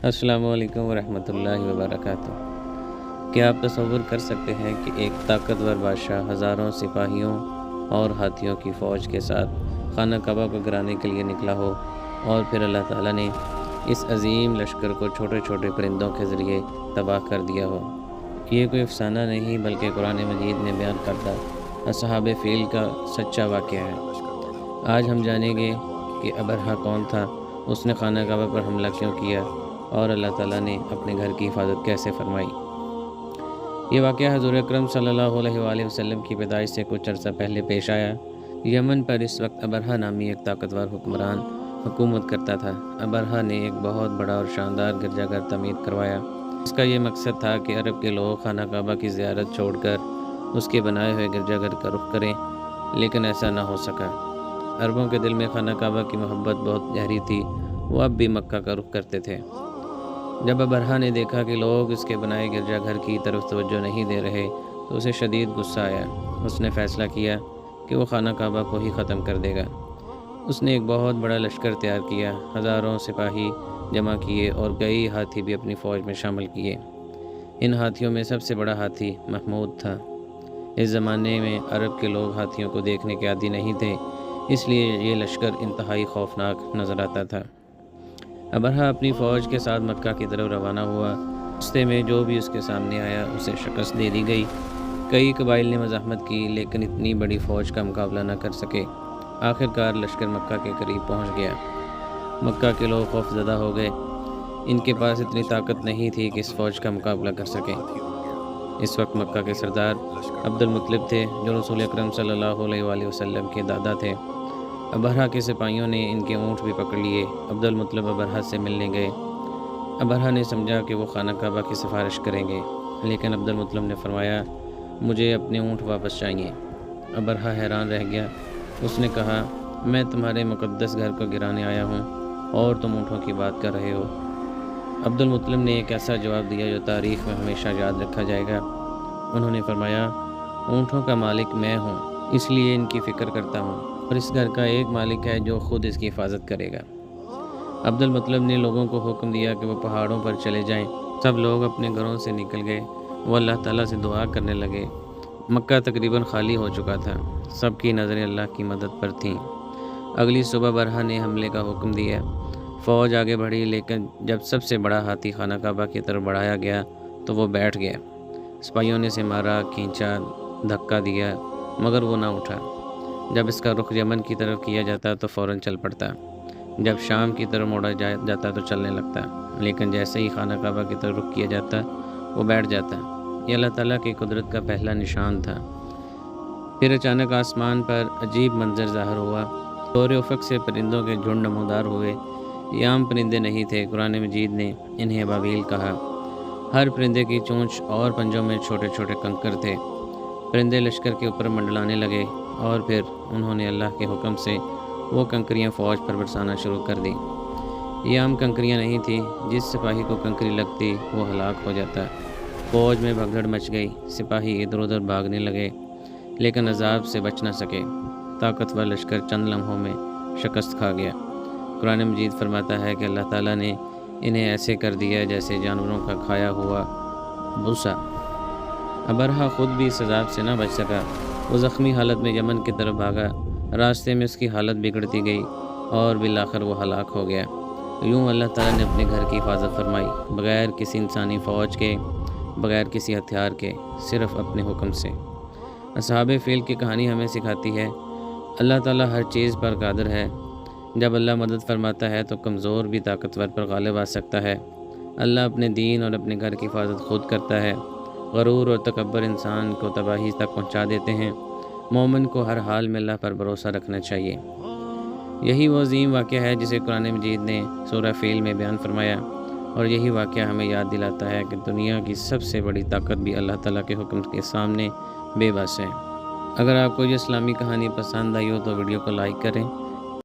السلام علیکم ورحمۃ اللہ وبرکاتہ۔ کیا آپ تصور کر سکتے ہیں کہ ایک طاقتور بادشاہ ہزاروں سپاہیوں اور ہاتھیوں کی فوج کے ساتھ خانہ کعبہ کو گرانے کے لیے نکلا ہو، اور پھر اللہ تعالیٰ نے اس عظیم لشکر کو چھوٹے چھوٹے پرندوں کے ذریعے تباہ کر دیا ہو؟ یہ کوئی افسانہ نہیں بلکہ قرآن مجید میں بیان کردہ اصحاب فیل کا سچا واقعہ ہے۔ آج ہم جانیں گے کہ ابرہہ کون تھا، اس نے خانہ کعبہ پر حملہ کیوں کیا، اور اللہ تعالیٰ نے اپنے گھر کی حفاظت کیسے فرمائی۔ یہ واقعہ حضور اکرم صلی اللہ علیہ وآلہ وسلم کی پیدائش سے کچھ عرصہ پہلے پیش آیا۔ یمن پر اس وقت ابرہہ نامی ایک طاقتور حکمران حکومت کرتا تھا۔ ابرہہ نے ایک بہت بڑا اور شاندار گرجا گھر تعمیر کروایا۔ اس کا یہ مقصد تھا کہ عرب کے لوگ خانہ کعبہ کی زیارت چھوڑ کر اس کے بنائے ہوئے گرجا گھر کا رخ کریں، لیکن ایسا نہ ہو سکا۔ عربوں کے دل میں خانہ کعبہ کی محبت بہت گہری تھی، وہ اب بھی مکہ کا رخ کرتے تھے۔ جب ابرہہ نے دیکھا کہ لوگ اس کے بنائے گرجا گھر کی طرف توجہ نہیں دے رہے تو اسے شدید غصہ آیا۔ اس نے فیصلہ کیا کہ وہ خانہ کعبہ کو ہی ختم کر دے گا۔ اس نے ایک بہت بڑا لشکر تیار کیا، ہزاروں سپاہی جمع کیے اور کئی ہاتھی بھی اپنی فوج میں شامل کیے۔ ان ہاتھیوں میں سب سے بڑا ہاتھی محمود تھا۔ اس زمانے میں عرب کے لوگ ہاتھیوں کو دیکھنے کے عادی نہیں تھے، اس لیے یہ لشکر انتہائی خوفناک نظر آتا تھا۔ ابرہہ اپنی فوج کے ساتھ مکہ کی طرف روانہ ہوا۔ راستے میں جو بھی اس کے سامنے آیا اسے شکست دے دی گئی۔ کئی قبائل نے مزاحمت کی لیکن اتنی بڑی فوج کا مقابلہ نہ کر سکے۔ آخر کار لشکر مکہ کے قریب پہنچ گیا۔ مکہ کے لوگ خوف زدہ ہو گئے۔ ان کے پاس اتنی طاقت نہیں تھی کہ اس فوج کا مقابلہ کر سکیں۔ اس وقت مکہ کے سردار عبد المطلب تھے، جو رسول اکرم صلی اللہ علیہ وآلہ وسلم کے دادا تھے۔ ابرہہ کے سپاہیوں نے ان کے اونٹ بھی پکڑ لیے۔ عبد المطلب ابرہہ سے ملنے گئے۔ ابرہہ نے سمجھا کہ وہ خانہ کعبہ کی سفارش کریں گے، لیکن عبد المطلب نے فرمایا، مجھے اپنے اونٹ واپس چاہیے۔ ابرہہ حیران رہ گیا۔ اس نے کہا، میں تمہارے مقدس گھر کو گرانے آیا ہوں اور تم اونٹوں کی بات کر رہے ہو۔ عبد المطلب نے ایک ایسا جواب دیا جو تاریخ میں ہمیشہ یاد رکھا جائے گا۔ انہوں نے فرمایا، اونٹوں کا مالک میں ہوں، اس لیے ان کی فکر کرتا ہوں، اور اس گھر کا ایک مالک ہے جو خود اس کی حفاظت کرے گا۔ عبد المطلب نے لوگوں کو حکم دیا کہ وہ پہاڑوں پر چلے جائیں۔ سب لوگ اپنے گھروں سے نکل گئے۔ وہ اللہ تعالیٰ سے دعا کرنے لگے۔ مکہ تقریباً خالی ہو چکا تھا۔ سب کی نظریں اللہ کی مدد پر تھیں۔ اگلی صبح برہہ نے حملے کا حکم دیا۔ فوج آگے بڑھی، لیکن جب سب سے بڑا ہاتھی خانہ کعبہ کی طرف بڑھایا گیا تو وہ بیٹھ گیا۔ سپاہیوں نے اسے مارا، کھینچا، دھکا دیا، مگر وہ نہ اٹھا۔ جب اس کا رخ یمن کی طرف کیا جاتا تو فوراً چل پڑتا، جب شام کی طرف موڑا جاتا تو چلنے لگتا، لیکن جیسے ہی خانہ کعبہ کی طرف رخ کیا جاتا وہ بیٹھ جاتا۔ یہ اللہ تعالیٰ کی قدرت کا پہلا نشان تھا۔ پھر اچانک آسمان پر عجیب منظر ظاہر ہوا۔ دور افق سے پرندوں کے جھنڈ نمودار ہوئے۔ یہ عام پرندے نہیں تھے، قرآن مجید نے انہیں ابابیل کہا۔ ہر پرندے کی چونچ اور پنجوں میں چھوٹے چھوٹے کنکر تھے۔ پرندے لشکر کے اوپر منڈلانے لگے، اور پھر انہوں نے اللہ کے حکم سے وہ کنکریاں فوج پر برسانا شروع کر دیں۔ یہ عام کنکریاں نہیں تھیں، جس سپاہی کو کنکری لگتی وہ ہلاک ہو جاتا۔ فوج میں بھگدڑ مچ گئی، سپاہی ادھر ادھر بھاگنے لگے، لیکن عذاب سے بچ نہ سکے۔ طاقتور لشکر چند لمحوں میں شکست کھا گیا۔ قرآن مجید فرماتا ہے کہ اللہ تعالیٰ نے انہیں ایسے کر دیا جیسے جانوروں کا کھایا ہوا بھوسا۔ ابرہہ خود بھی اس عذاب سے نہ بچ سکا۔ وہ زخمی حالت میں یمن کی طرف بھاگا۔ راستے میں اس کی حالت بگڑتی گئی اور بالآخر وہ ہلاک ہو گیا۔ یوں اللہ تعالیٰ نے اپنے گھر کی حفاظت فرمائی، بغیر کسی انسانی فوج کے، بغیر کسی ہتھیار کے، صرف اپنے حکم سے۔ اصحاب فیل کی کہانی ہمیں سکھاتی ہے، اللہ تعالیٰ ہر چیز پر قادر ہے۔ جب اللہ مدد فرماتا ہے تو کمزور بھی طاقتور پر غالب آ سکتا ہے۔ اللہ اپنے دین اور اپنے گھر کی حفاظت خود کرتا ہے۔ غرور اور تکبر انسان کو تباہی تک پہنچا دیتے ہیں۔ مومن کو ہر حال میں اللہ پر بھروسہ رکھنا چاہیے۔ یہی وہ عظیم واقعہ ہے جسے قرآن مجید نے سورہ فیل میں بیان فرمایا، اور یہی واقعہ ہمیں یاد دلاتا ہے کہ دنیا کی سب سے بڑی طاقت بھی اللہ تعالیٰ کے حکم کے سامنے بے بس ہے۔ اگر آپ کو یہ اسلامی کہانی پسند آئی ہو تو ویڈیو کو لائک کریں